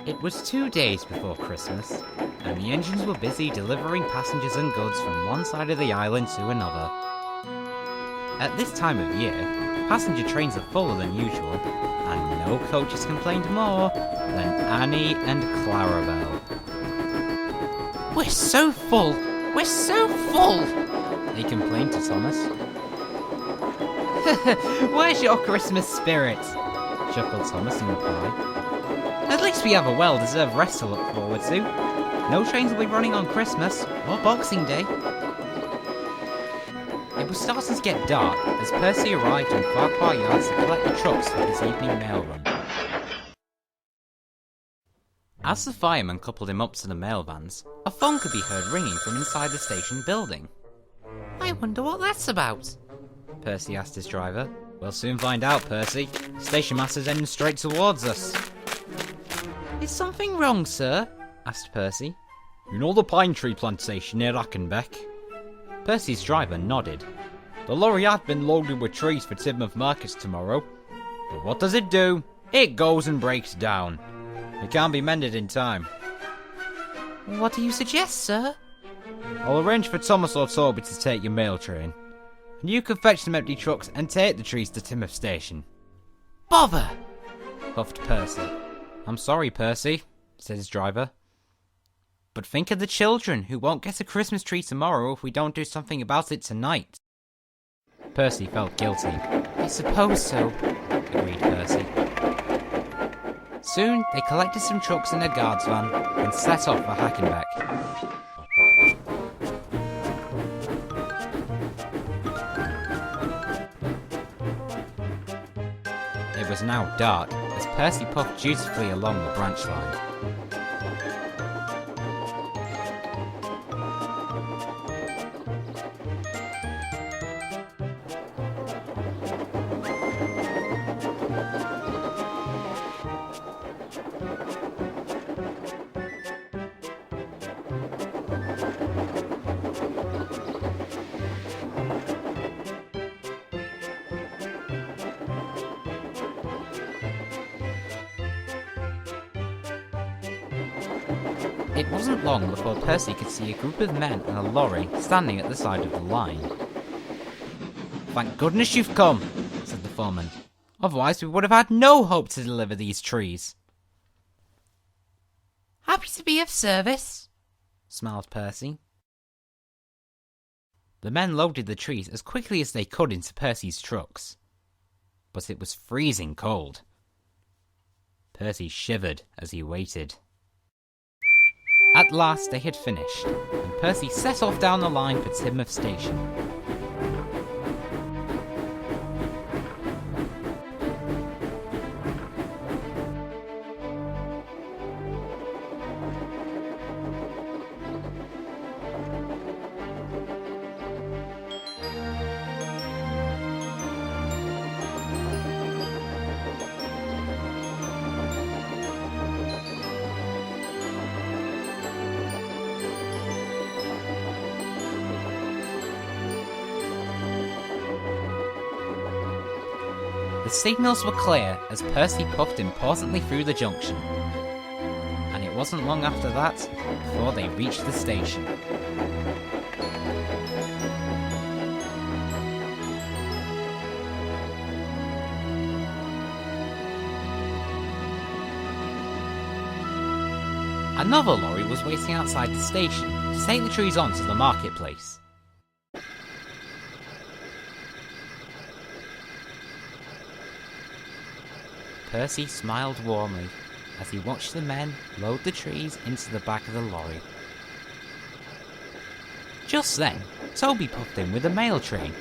It was 2 days before Christmas, and the engines were busy delivering passengers and goods from one side of the island to another. At this time of year, passenger trains are fuller than usual, and no coaches complained more than Annie and Clarabelle. "We're so full! We're so full!" they complained to Thomas. "Where's your Christmas spirit?" chuckled Thomas in reply. "At least we have a well-deserved rest to look forward to. No trains will be running on Christmas or Boxing Day." It was starting to get dark as Percy arrived in Farquhar Yards to collect the trucks for his evening mail run. As the fireman coupled him up to the mail vans, a phone could be heard ringing from inside the station building. "I wonder what that's about?" Percy asked his driver. "We'll soon find out, Percy. The station master's heading straight towards us." "Is something wrong, sir?" asked Percy. "You know the pine tree plantation near Ackenbeck?" Percy's driver nodded. "The lorry had been loaded with trees for Tidmouth markets tomorrow. But what does it do? It goes and breaks down. It can't be mended in time." "What do you suggest, sir?" "I'll arrange for Thomas or Toby to take your mail train. And you can fetch some empty trucks and take the trees to Tidmouth station." "Bother!" huffed Percy. "I'm sorry, Percy," said his driver. "But think of the children who won't get a Christmas tree tomorrow if we don't do something about it tonight." Percy felt guilty. "I suppose so," agreed Percy. Soon they collected some trucks in a guard's van and set off for Hackenbeck. It was now dark as Percy puffed dutifully along the branch line. It wasn't long before Percy could see a group of men and a lorry standing at the side of the line. "Thank goodness you've come," said the foreman. "Otherwise we would have had no hope to deliver these trees." "Happy to be of service," smiled Percy. The men loaded the trees as quickly as they could into Percy's trucks. But it was freezing cold. Percy shivered as he waited. At last they had finished, and Percy set off down the line for Tidmouth Station. The signals were clear as Percy puffed importantly through the junction. And it wasn't long after that before they reached the station. Another lorry was waiting outside the station to take the trees on to the marketplace. Percy smiled warmly as he watched the men load the trees into the back of the lorry. Just then, Toby puffed in with a mail train.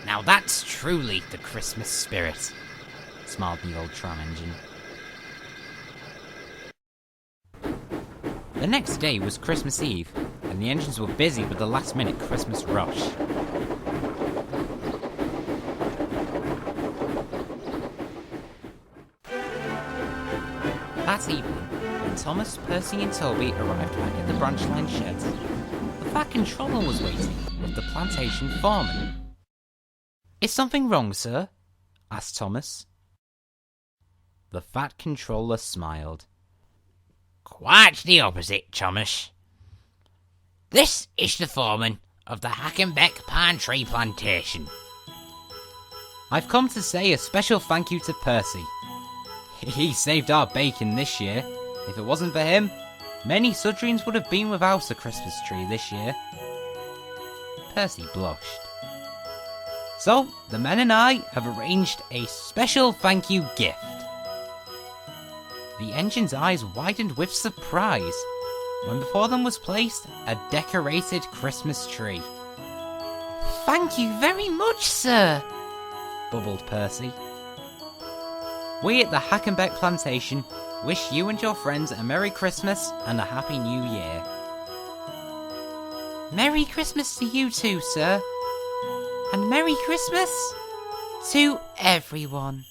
"Now that's truly the Christmas spirit," smiled the old tram engine. The next day was Christmas Eve, and the engines were busy with the last-minute Christmas rush. That evening, when Thomas, Percy and Toby arrived back at the branch line sheds, the Fat Controller was waiting with the plantation foreman. Is something wrong, sir? Asked Thomas. The Fat Controller smiled. Quite the opposite, Thomas. This is the foreman of the Hackenbeck Pine Tree Plantation. I've come to say a special thank you to Percy. He saved our bacon this year. If it wasn't for him, many Sudrians would have been without a Christmas tree this year. Percy blushed. So, the men and I have arranged a special thank you gift. The engine's eyes widened with surprise when before them was placed a decorated Christmas tree. Thank you very much, sir, bubbled Percy. We at the Hackenbeck Plantation wish you and your friends a Merry Christmas and a Happy New Year. Merry Christmas to you too, sir. And Merry Christmas to everyone.